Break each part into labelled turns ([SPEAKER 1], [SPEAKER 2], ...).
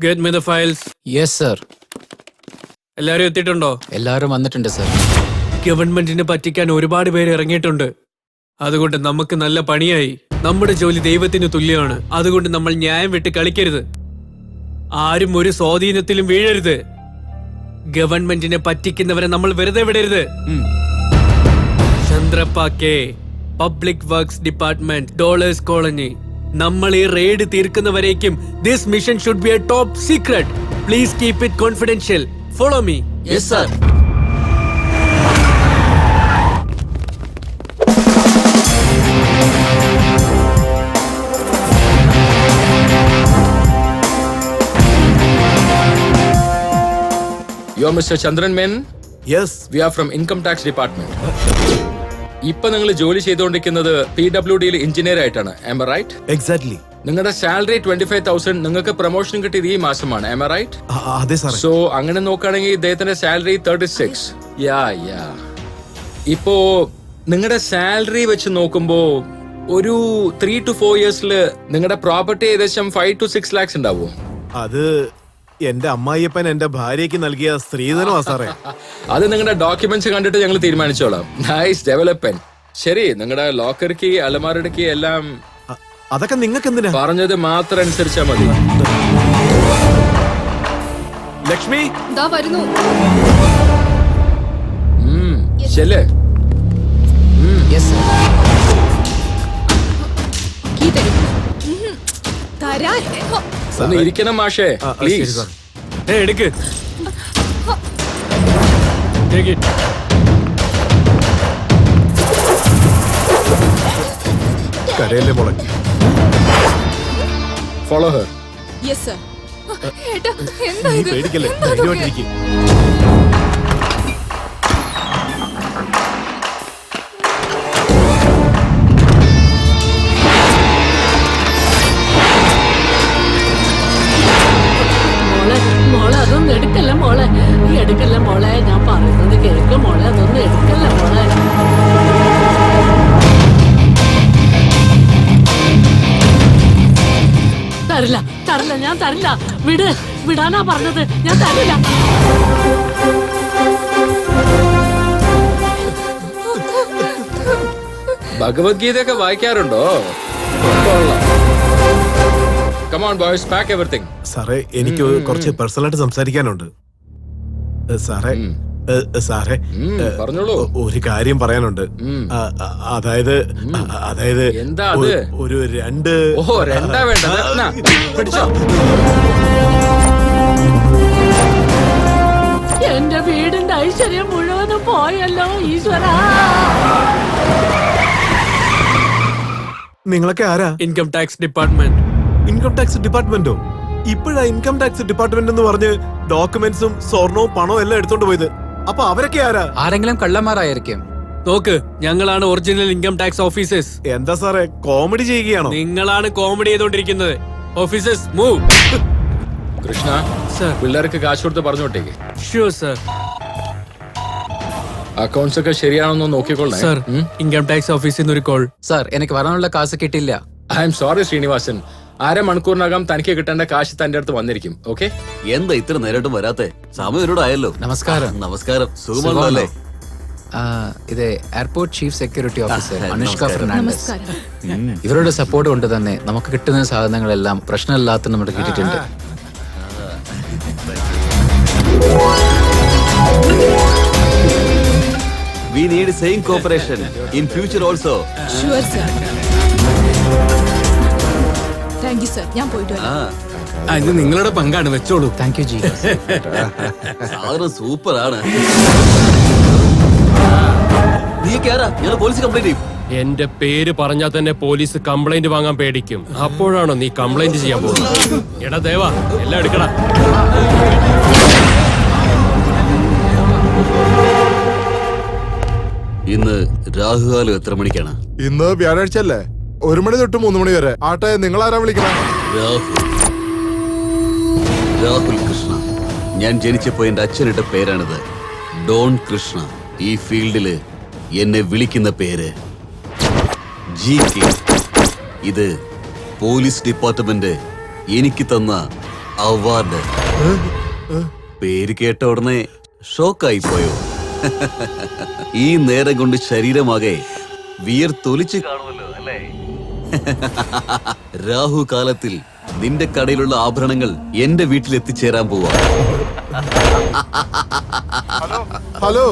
[SPEAKER 1] Get me the files.
[SPEAKER 2] Yes sir.
[SPEAKER 1] എല്ലാരും എത്തിയിട്ടുണ്ടോ?
[SPEAKER 2] എല്ലാവരും വന്നിട്ടുണ്ട് സർ.
[SPEAKER 1] ഗവൺമെന്റിനെ പറ്റിക്കാൻ ഒരുപാട് പേര് ഇറങ്ങിയിട്ടുണ്ട്. അതുകൊണ്ട് നമുക്ക് നല്ല പണിയായി. നമ്മുടെ ജോലി ദൈവത്തിന് തുല്യമാണ്. അതുകൊണ്ട് നമ്മൾ ന്യായം വിട്ട് കളിക്കരുത്. ആരും ഒരു സ്വാധീനത്തിലും വീഴരുത്. ഗവൺമെന്റിനെ പറ്റിക്കുന്നവരെ നമ്മൾ വെറുതെ വിടരുത്. Chandrappa K, public works department, Dollars colony. നമ്മൾ ഈ റെയ്ഡ് തീർക്കുന്നവരേക്കും this mission should be a top secret. Please keep it confidential. Follow me.
[SPEAKER 2] Yes sir.
[SPEAKER 3] You are Mr. Chandran Menon?
[SPEAKER 4] Yes.
[SPEAKER 3] We are from Income Tax Department. ഇപ്പൊ നിങ്ങൾ ജോലി ചെയ്തുകൊണ്ടിരിക്കുന്നത് PWD engineer ആയിട്ടാണ്. Am I right?
[SPEAKER 4] Exactly.
[SPEAKER 3] നിങ്ങളുടെ salary 25,000. നിങ്ങൾക്ക് promotion കിട്ടിയത് ഈ മാസമാണ്. Am I right?
[SPEAKER 4] അതെ സാർ.
[SPEAKER 3] സോ അങ്ങനെ നോക്കുകയാണെങ്കിൽ ഇദ്ദേഹത്തിന്റെ സാലറി 36. യാ ഇപ്പോ നിങ്ങളുടെ സാലറി വെച്ച് നോക്കുമ്പോ ഒരു 3 to 4 yearsല് നിങ്ങളുടെ പ്രോപ്പർട്ടി ഏകദേശം 5 to 6 lakhs ഉണ്ടാവും.
[SPEAKER 4] അത് എന്റെ അമ്മായിയപ്പൻ എന്റെ ഭാര്യയ്ക്ക് നൽകിയ സ്ത്രീധനമാ സാറേ.
[SPEAKER 3] അത് നിങ്ങളുടെ ഡോക്യുമെന്റ്സ് കണ്ടിട്ട് ഞങ്ങൾ തീരുമാനിച്ചോളാം. Nice development. ശരി, നിങ്ങളുടെ ലോക്കർക്ക് അലമാരയ്ക്ക് എല്ലാം
[SPEAKER 4] അതൊക്കെ നിങ്ങൾക്ക് എന്തിനാ?
[SPEAKER 3] പറഞ്ഞത് മാത്രം അനുസരിച്ചാ മതി.
[SPEAKER 4] ലക്ഷ്മി
[SPEAKER 5] ദാ വരുന്നു.
[SPEAKER 3] ശല്ലേ?
[SPEAKER 2] Yes sir.
[SPEAKER 5] കീ തരൂ. തരാൻ.
[SPEAKER 3] ഒന്ന് ഇരിക്കണം മാഷേ,
[SPEAKER 4] ശരി
[SPEAKER 3] പ്ലീസ്.
[SPEAKER 4] സാർ.
[SPEAKER 1] എടുക്ക്. Take it.
[SPEAKER 4] കരയല്ലേ മോളെ.
[SPEAKER 3] Follow her.
[SPEAKER 5] Yes sir. ഏട്ടാ എന്താ
[SPEAKER 4] നീ
[SPEAKER 5] ഇത്?
[SPEAKER 4] പേടിക്കല്ലേ, ധൈര്യമായിട്ടിരിക്കും.
[SPEAKER 6] മോളെ അതൊന്നും എടുക്കല്ല മോളെ, എടുക്കല്ല മോളെ, ഞാൻ പറയുന്നത് കേൾക്ക മോളെ, അതൊന്നും എടുക്കല്ല മോളെ. തരില്ല തരില്ല, ഞാൻ തരില്ല. വിടാനാ പറഞ്ഞത്, ഞാൻ തരില്ല.
[SPEAKER 3] ഭഗവത്ഗീതയൊക്കെ വായിക്കാറുണ്ടോ? Come on boys, pack everything.
[SPEAKER 4] സാറേ, എനിക്ക് കുറച്ച് പേഴ്സണലായിട്ട് സംസാരിക്കാനുണ്ട്. സാറേ സാറേ
[SPEAKER 3] പറഞ്ഞോളൂ.
[SPEAKER 4] ഒരു കാര്യം പറയാനുണ്ട്. അതായത്
[SPEAKER 3] എന്താ അത്?
[SPEAKER 4] ഒരു രണ്ട്.
[SPEAKER 3] ഓഹോ, രണ്ടാ വേണ്ടത്. എന്നാ, പിടിച്ചോ.
[SPEAKER 6] എന്റെ വീടിന്റെ ഐശ്വര്യം മുഴുവനും പോയല്ലോ ഈശ്വരാ.
[SPEAKER 4] നിങ്ങളൊക്കെ ആരാ?
[SPEAKER 1] Income tax department.
[SPEAKER 4] Income tax ഡിപ്പാർട്ട്മെന്റോ? ഇപ്പോഴാ ഇൻകം ടാക്സ് ഡിപ്പാർട്ട്മെന്റ് എന്ന് പറഞ്ഞ് ഡോക്യുമെന്റ്സും സ്വർണവും പണവും എല്ലാം എടുത്തോണ്ട് പോയത്. അപ്പൊ അവരൊക്കെ ആരാ?
[SPEAKER 2] ആരെങ്കിലും കള്ളന്മാരായിരിക്കും.
[SPEAKER 1] നോക്ക്, ഞങ്ങളാണ് ഒറിജിനൽ ഇൻകം ടാക്സ് ഓഫീസേഴ്സ്.
[SPEAKER 4] എന്താ സാറേ, കോമഡി ചെയ്യുകയാണോ?
[SPEAKER 1] നിങ്ങളാണ് കോമഡി ചെയ്തോണ്ടിരിക്കുന്നത്. Officers move.
[SPEAKER 3] കൃഷ്ണ
[SPEAKER 1] സർ.
[SPEAKER 3] പിള്ളേർക്ക് കാശ് കൊടുത്ത് പറഞ്ഞോട്ടേക്ക്.
[SPEAKER 1] Sure sir.
[SPEAKER 3] അക്കൗണ്ട്സ് ഒക്കെ ശരിയാണെന്നോ നോക്കിക്കൊള്ളേ.
[SPEAKER 1] സർ, ഇൻകം ടാക്സ് ഓഫീസിൽ നിന്ന് ഒരു കോൾ.
[SPEAKER 2] സർ, എനിക്ക് വരാനുള്ള കാശ് കിട്ടില്ല.
[SPEAKER 3] I am sorry Sreenivasan. അരമണിക്കൂറിനകം തനിക്ക് കിട്ടേണ്ട കാശ് തന്റെ അടുത്ത് വന്നിരിക്കും. ഓക്കെ?
[SPEAKER 7] എന്താ ഇത്ര നേരിട്ടും വരാത്തെ? സമയം ഒരുടായല്ലോ.
[SPEAKER 2] നമസ്കാരം.
[SPEAKER 7] നമസ്കാരം. സുഖമാണല്ലേ?
[SPEAKER 2] ഇത് airport chief security officer Anushka Fernandes.
[SPEAKER 5] നമസ്കാരം.
[SPEAKER 2] ഇവരുടെ സപ്പോർട്ട് കൊണ്ട് തന്നെ നമുക്ക് കിട്ടുന്ന സാധനങ്ങളെല്ലാം പ്രശ്നമില്ലാത്ത നമ്മുടെ കിട്ടിയിട്ടുണ്ട്.
[SPEAKER 7] We need same cooperation in future also.
[SPEAKER 5] Sure sir. Thank you sir. ഞാൻ പോയിട്ട് വരാം.
[SPEAKER 1] ഇത് നിങ്ങളുടെ പങ്കാണ്, വെച്ചോളൂ.
[SPEAKER 2] Thank you G.
[SPEAKER 7] സാധനം സൂപ്പർ ആണ്. നീ കേറാ, ഞാൻ പോലീസ് കംപ്ലൈന്റ് ചെയ്യും.
[SPEAKER 8] എന്റെ പേര് പറഞ്ഞാൽ തന്നെ പോലീസ് കംപ്ലൈന്റ് വാങ്ങാൻ പേടിക്കും. അപ്പോഴാണോ നീ കംപ്ലൈന്റ് ചെയ്യാൻ പോകുന്നത്? എടാ ദേവാ, എല്ലാം എടുക്കടാ.
[SPEAKER 7] ഇന്ന് രാഹുകാലം എത്ര മണിക്കാണ്?
[SPEAKER 9] ഇന്ന് വ്യാഴാഴ്ച അല്ലേ? 1 മണി തൊട്ട് 3 മണി വരെ. ആട്ടെ, നിങ്ങൾ ആരാ വിളിക്കണം?
[SPEAKER 7] രാഹുൽ കൃഷ്ണ. ഞാൻ ജനിച്ചപ്പോ എന്റെ അച്ഛനിട്ട പേരാണിത്. ഡോൺ കൃഷ്ണ. ഈ ഫീൽഡില് എന്നെ വിളിക്കുന്ന പേര് GK. ഇത് പോലീസ് ഡിപ്പാർട്ട്മെന്റ് എനിക്ക് തന്ന അവാർഡ്. പേര് കേട്ട ഉടനെ ഷോക്കായി പോയോ? ഈ നേരം കൊണ്ട് ശരീരമാകെ വിയർത്തൊലിച്ച് കാണുമല്ലോ അല്ലേ? രാഹുകാലത്തിൽ നിന്റെ കടയിലുള്ള ആഭരണങ്ങൾ എന്റെ വീട്ടിൽ എത്തിച്ചേരാൻ പോവാ.
[SPEAKER 9] ഹലോ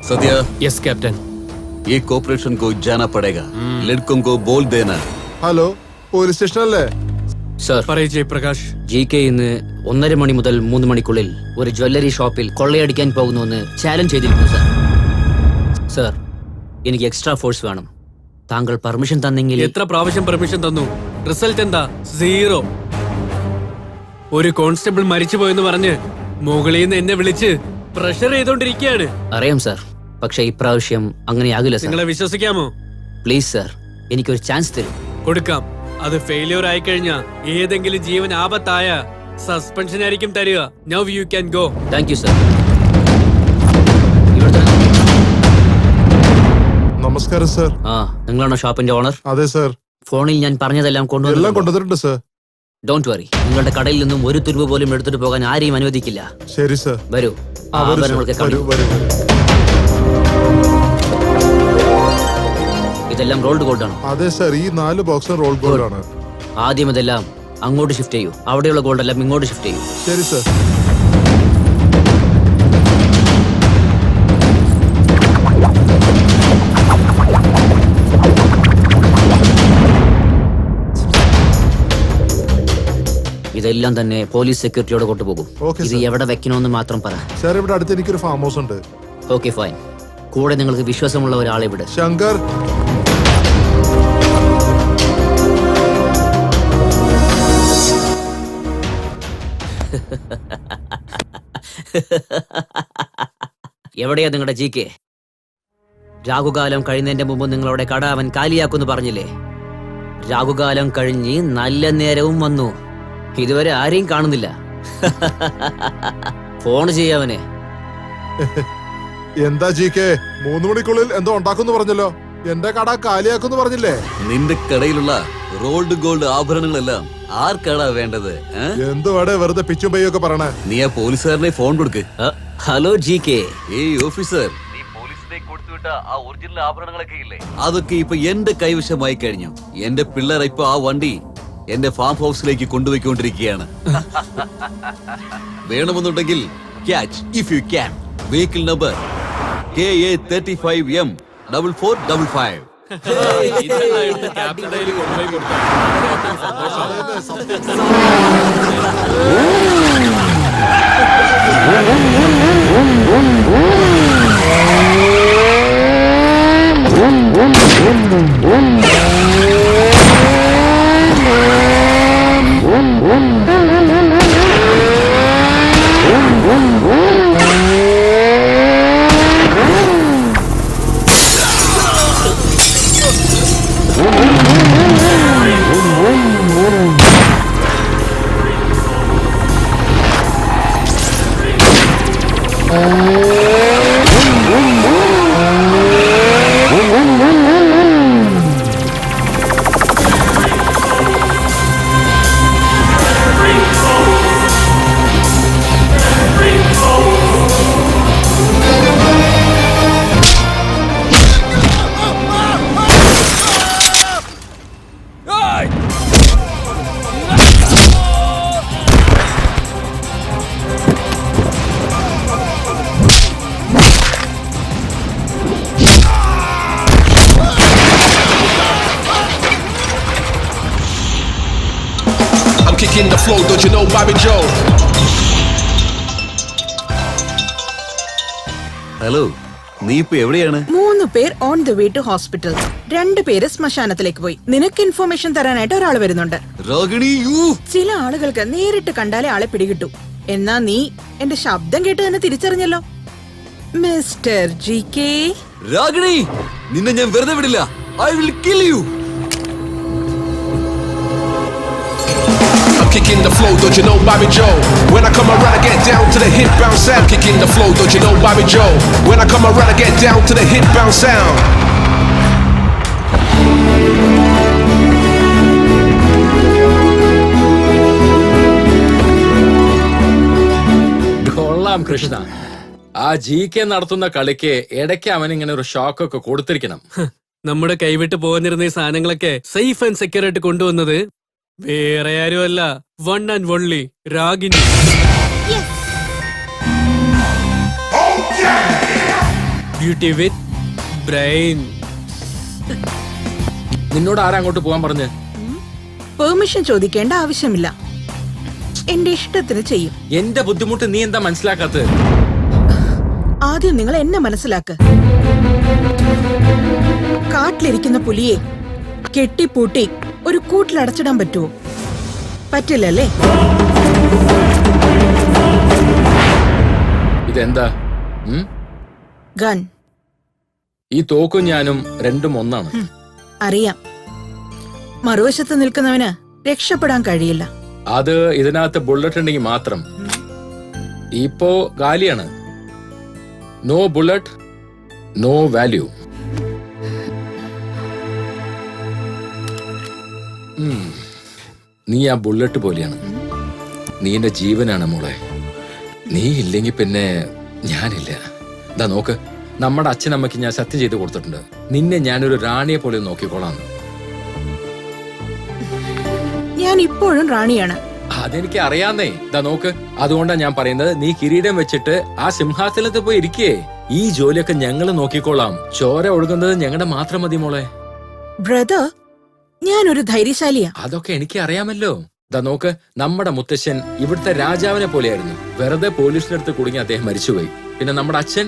[SPEAKER 7] സത്യ,
[SPEAKER 8] യെസ് ക്യാപ്റ്റൻ.
[SPEAKER 7] ये कॉर्पोरेशन को जाना पड़ेगा. लड़कों को बोल देना.
[SPEAKER 9] ഹലോ പോലീസ് സ്റ്റേഷൻ അല്ലേ?
[SPEAKER 2] സർ,
[SPEAKER 1] പറയ് ജയപ്രകാശ്.
[SPEAKER 2] GK ഇന്ന് 1:30 മണി മുതൽ 3 മണിക്കുള്ളിൽ ഒരു ജ്വല്ലറി ഷോപ്പിൽ കൊള്ളയടിക്കാൻ പോകുന്നുവെന്ന് ചാലഞ്ച് ചെയ്തിരിക്കുന്നു സർ. സർ, എനിക്ക് എക്സ്ട്രാ ഫോഴ്സ് വേണം. താങ്കൾ പെർമിഷൻ തന്നെങ്കിൽ.
[SPEAKER 1] എത്ര പ്രാവശ്യം പെർമിഷൻ തന്നു? റിസൾട്ട് എന്താ? 0. ഒരു കോൺസ്റ്റബിൾ മരിച്ചുപോയെന്ന് പറഞ്ഞ് മുകളിൽ നിന്ന് എന്നെ വിളിച്ച് പ്രഷർ ചെയ്തോണ്ടിരിക്കുകയാണ്.
[SPEAKER 2] അറിയാം സർ, പക്ഷെ ഇപ്രാവശ്യം അങ്ങനെയാകില്ല സർ.
[SPEAKER 1] നിങ്ങളെ വിശ്വസിക്കാമോ?
[SPEAKER 2] പ്ലീസ് സർ, എനിക്കൊരു ചാൻസ് തരും.
[SPEAKER 1] കൊടുക്കാം. അത് ഫെയിലിയർ ആയി കഴിഞ്ഞാൽ ഏതെങ്കിലും ജീവൻ ആപത്തായ സസ്പെൻഷൻ ആയിരിക്കും തരിക. Now you can go.
[SPEAKER 2] Thank you sir.
[SPEAKER 9] നമസ്കാരം സർ.
[SPEAKER 2] ആ, നിങ്ങളാണോ ഷോപ്പിന്റെ ഓണർ?
[SPEAKER 9] അതെ സർ.
[SPEAKER 2] ഫോണിൽ ഞാൻ പറഞ്ഞതെല്ലാം
[SPEAKER 9] എല്ലാം
[SPEAKER 2] കൊണ്ടുവന്നു.
[SPEAKER 9] കൊണ്ടുവന്നിട്ടുണ്ട് സർ.
[SPEAKER 2] ഡോണ്ട് വറി, നിങ്ങളുടെ കടയിൽ നിന്നും ഒരു തുരുമ്പ് പോലും എടുത്തിട്ട് പോകാൻ ആരെയും അനുവദിക്കില്ല.
[SPEAKER 9] ശരി സർ.
[SPEAKER 2] വരൂ,
[SPEAKER 9] ആ, വരൂ സർ.
[SPEAKER 2] ആഭരണങ്ങൾക്ക്
[SPEAKER 9] വരൂ,
[SPEAKER 2] കാണിക്കൂ.
[SPEAKER 9] വരൂ, വരൂ.
[SPEAKER 2] ഇതെല്ലാം റോൾഡ് ഗോൾഡ് ആണ്.
[SPEAKER 9] അതെ സർ, ഈ 4 ബോക്സ് റോൾ ഗോൾഡ് ആണ്.
[SPEAKER 2] ആദ്യം ഇതെല്ലാം അങ്ങോട്ട് ഷിഫ്റ്റ് ചെയ്യൂ. അവിടെയുള്ള ഗോൾഡ് എല്ലാം ഇങ്ങോട്ട് ഷിഫ്റ്റ് ചെയ്യൂ.
[SPEAKER 9] ശരി സർ.
[SPEAKER 2] ഇതെല്ലാം തന്നെ പോലീസ് സെക്യൂരിറ്റിയോട് കൊണ്ടുപോകും.
[SPEAKER 9] Okay,
[SPEAKER 2] ഇത്
[SPEAKER 9] sir.
[SPEAKER 2] എവിടെ വെക്കണമെന്ന് മാത്രം പറ.
[SPEAKER 9] സർ, ഇവിടെ അടുത്ത് എനിക്കൊരു ഫാം ഹൗസ് ഉണ്ട്.
[SPEAKER 2] Okay fine. കൂടെ നിങ്ങൾക്ക് വിശ്വാസമുള്ള ഒരാളെ ഇവിടെ.
[SPEAKER 9] ശങ്കർ.
[SPEAKER 2] എവിടെയാ നിങ്ങളുടെ GK? രാഹുകാലം കഴിയുന്നതിന്റെ മുമ്പ് നിങ്ങളവിടെ കട അവൻ കാലിയാക്കുന്ന് പറഞ്ഞില്ലേ? രാഹുകാലം കഴിഞ്ഞ് നല്ല നേരവും വന്നു. ഇതുവരെ ആരെയും കാണുന്നില്ല. ഫോൺ ചെയ്യാവനെ.
[SPEAKER 9] എന്താ GK 3 മണിക്കുള്ളിൽ എന്തോ ഉണ്ടാക്കുന്നു പറഞ്ഞല്ലോ. എന്റെ കട കാലിയാക്കുന്നു പറഞ്ഞില്ലേ?
[SPEAKER 7] നിന്റെ കടയിലുള്ള റോൾഡ് ഗോൾഡ് ആഭരണങ്ങളെല്ലാം ആർക്കാടാ വേണ്ടത്?
[SPEAKER 9] എന്തുവാടെ വെറുതെ പിച്ചും പയ്യൊക്കെ പറയണേ?
[SPEAKER 7] നീ ആ പോലീസുകാരനെ ഫോൺ കൊടുക്ക്.
[SPEAKER 2] Hello GK.
[SPEAKER 7] ഏയ് ഓഫീസർ, നീ പോലീസിനെ കൊടുത്തുവിട്ട ആ ഒറിജിനൽ ആഭരണങ്ങളൊക്കെ ഇല്ലേ, അതൊക്കെ ഇപ്പൊ എന്റെ കൈവശമായി കഴിഞ്ഞു. എന്റെ പിള്ളേർ ഇപ്പൊ ആ വണ്ടി എന്റെ ഫാം ഹൗസിലേക്ക് കൊണ്ടുപോയിക്കൊണ്ടിരിക്കുകയാണ്. വേണമെന്നുണ്ടെങ്കിൽ catch if you can. Vehicle number KA 35M 4455.
[SPEAKER 1] ഇതെല്ലാം എടുത്ത് ക്യാപ്റ്റന്റെ കയ്യിൽ കൊണ്ടുപോയി കൊടുക്കാം.
[SPEAKER 10] Kicking the flow, don't you know Bobby Joe?
[SPEAKER 7] Hello, നീ ഇപ്പൊ എവിടെയാണ്?
[SPEAKER 11] 3 പേർ on the way to hospital. 2 പേര് ശ്മശാനത്തിലേക്ക് പോയി. നിനക്ക് ഇൻഫർമേഷൻ തരാനായിട്ട് ഒരാൾ വരുന്നുണ്ട്.
[SPEAKER 7] രാഗിണി,
[SPEAKER 11] ചില ആളുകൾക്ക് നേരിട്ട് കണ്ടാലേ ആളെ പിടികിട്ടു. എന്നാ നീ എന്റെ ശബ്ദം കേട്ട് തന്നെ തിരിച്ചറിഞ്ഞല്ലോ. Mister GK.
[SPEAKER 7] രാഗിണി, നിന്നെ ഞാൻ വെറുതെ വിടില്ല. I will kill you.
[SPEAKER 10] I'm kicking the flow, don't you know Bobby Joe? When I come around, I get down to the hit bounce sound. Kicking the flow, don't you know Bobby Joe? When I come around, I get down to the hit bounce sound.
[SPEAKER 3] കൊള്ളാം കൃഷ്ണ. ആ GK നടത്തുന്ന കളിക്ക് ഇടയ്ക്ക് അവൻ ഇങ്ങനെ ഒരു shock ഒക്കെ കൊടുത്തിരിക്കണം.
[SPEAKER 1] നമ്മുടെ കൈവിട്ട് പോകാനിരുന്ന ഈ സാധനങ്ങളൊക്കെ സേഫ് ആൻഡ് സെക്യൂർ ആയിട്ട് കൊണ്ടുവന്നത് വേറെ ആരുമല്ല, one and only Ragini. Beauty with brain.
[SPEAKER 3] നിന്നോട് ആരാ അങ്ങോട്ട് പോകാൻ പറഞ്ഞ്?
[SPEAKER 11] പെർമിഷൻ ചോദിക്കേണ്ട ആവശ്യമില്ല, എന്റെ ഇഷ്ടത്തിന് ചെയ്യും.
[SPEAKER 3] എന്റെ ബുദ്ധിമുട്ട് നീ എന്താ മനസ്സിലാക്കാത്തത്?
[SPEAKER 11] ആദ്യം നിങ്ങൾ എന്നെ മനസ്സിലാക്ക്. കാട്ടിലിരിക്കുന്ന പുലിയെ കെട്ടിപ്പൂട്ടി ഒരു കൂട്ടിലടച്ചിടാൻ പറ്റുമോ? പറ്റില്ലല്ലേ?
[SPEAKER 3] ഇതെന്താ?
[SPEAKER 11] ഗൺ.
[SPEAKER 3] ഈ തോക്കും ഞാനും രണ്ടും ഒന്നാണ്.
[SPEAKER 11] അറിയാം. മറുവശത്ത് നിൽക്കുന്നവന് രക്ഷപ്പെടാൻ കഴിയില്ല.
[SPEAKER 3] അത് ഇതിനകത്ത് ബുള്ളറ്റ് ഉണ്ടെങ്കിൽ മാത്രം. ഇപ്പോ ഗാലിയാണ്. No bullet, no value. നീ ആ ബുള്ളറ്റ് പോലെയാണ്. നീ എന്റെ ജീവനാണ് മോളെ. നീ ഇല്ലെങ്കിൽ പിന്നെ ഞാനില്ല. ഇതാ നോക്ക്, നമ്മുടെ അച്ഛനമ്മയ്ക്ക് ഞാൻ സത്യം ചെയ്ത് കൊടുത്തിട്ടുണ്ട്, നിന്നെ ഞാനൊരു റാണിയെ പോലെ നോക്കിക്കോളാം.
[SPEAKER 11] ഞാൻ ഇപ്പോഴും റാണിയാണ്.
[SPEAKER 3] അതെനിക്ക് അറിയാന്നേ. ഇതാ നോക്ക്, അതുകൊണ്ടാ ഞാൻ പറയുന്നത്, നീ കിരീടം വെച്ചിട്ട് ആ സിംഹാസനത്തിൽ പോയി ഇരിക്കേ. ഈ ജോലിയൊക്കെ ഞങ്ങള് നോക്കിക്കോളാം. ചോര ഒഴുകുന്നത് ഞങ്ങളുടെ മാത്രം മതി മോളെ.
[SPEAKER 11] ബ്രദർ, ഞാനൊരു ധൈര്യശാലിയാ.
[SPEAKER 3] അതൊക്കെ എനിക്ക് അറിയാമല്ലോ. ഇതാ നോക്ക്, നമ്മുടെ മുത്തശ്ശൻ ഇവിടുത്തെ രാജാവിനെ പോലെയായിരുന്നു. വെറുതെ പോലീസിന്റെ അടുത്ത് കുടുങ്ങി അദ്ദേഹം മരിച്ചുപോയി. പിന്നെ നമ്മുടെ അച്ഛൻ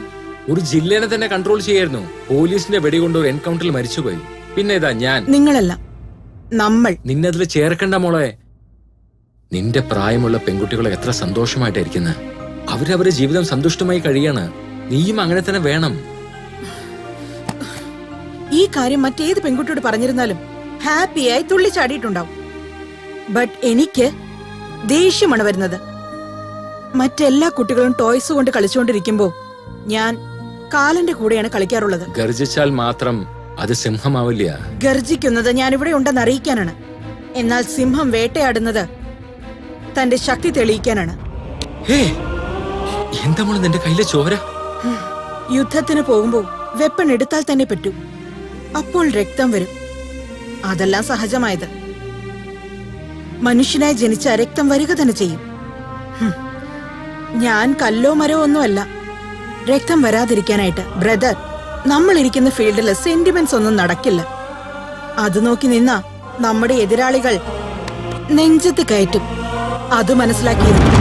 [SPEAKER 3] ഒരു ജില്ലേനെ തന്നെ കൺട്രോൾ ചെയ്യായിരുന്നു. പോലീസിന്റെ വെടികൊണ്ട് ഒരു എൻകൗണ്ടറിൽ മരിച്ചുപോയി. പിന്നെ ഇതാ ഞാൻ.
[SPEAKER 11] നിങ്ങളല്ല, നമ്മൾ.
[SPEAKER 3] നിന്നതിൽ ചേർക്കണ്ട മോളെ. നിന്റെ പ്രായമുള്ള പെൺകുട്ടികളെ എത്ര സന്തോഷമായിട്ടായിരിക്കുന്നത്. അവരവരുടെ ജീവിതം സന്തുഷ്ടമായി കഴിയാണ്. നീയും അങ്ങനെ തന്നെ വേണം.
[SPEAKER 11] ഈ കാര്യം മറ്റേത് പെൺകുട്ടിയോട് പറഞ്ഞിരുന്നാലും ഹാപ്പിയായി തുള്ളിച്ചാടിയിട്ടുണ്ടാവും. ബട്ട് എനിക്ക് ദേഷ്യമാണ് വരുന്നത്. മറ്റെല്ലാ കുട്ടികളും ടോയ്സ് കൊണ്ട് കളിച്ചുകൊണ്ടിരിക്കുമ്പോ ഞാൻ കാലന്റെ കൂടെയാണ് കളിക്കാറുള്ളത്.
[SPEAKER 3] ഗർജിച്ചാൽ മാത്രം അത് സിംഹമാവില്ല.
[SPEAKER 11] ഗർജിക്കുന്നത് ഞാൻ ഇവിടെ ഉണ്ടെന്ന് അറിയിക്കാനാണ്. എന്നാൽ സിംഹം വേട്ടയാടുന്നത് തന്റെ ശക്തി തെളിയിക്കാനാണ്.
[SPEAKER 3] എന്താ മോളെ നിന്റെ കയ്യിലെ ചോര?
[SPEAKER 11] യുദ്ധത്തിന് പോകുമ്പോ വെപ്പൺ എടുത്താൽ തന്നെ പറ്റൂ. അപ്പോൾ രക്തം വരും. അതെല്ലാം സഹജമായത്. മനുഷ്യനായി ജനിച്ച രക്തം വരിക തന്നെ ചെയ്യും. ഞാൻ കല്ലോ മരോ ഒന്നുമല്ല രക്തം വരാതിരിക്കാനായിട്ട്. ബ്രദർ, നമ്മൾ ഇരിക്കുന്ന ഫീൽഡില് സെന്റിമെന്റ്സ് ഒന്നും നടക്കില്ല. അത് നോക്കി നിന്നാ നമ്മുടെ എതിരാളികൾ നെഞ്ചത്ത് കയറ്റും. അത് മനസ്സിലാക്കിയിരുന്നു.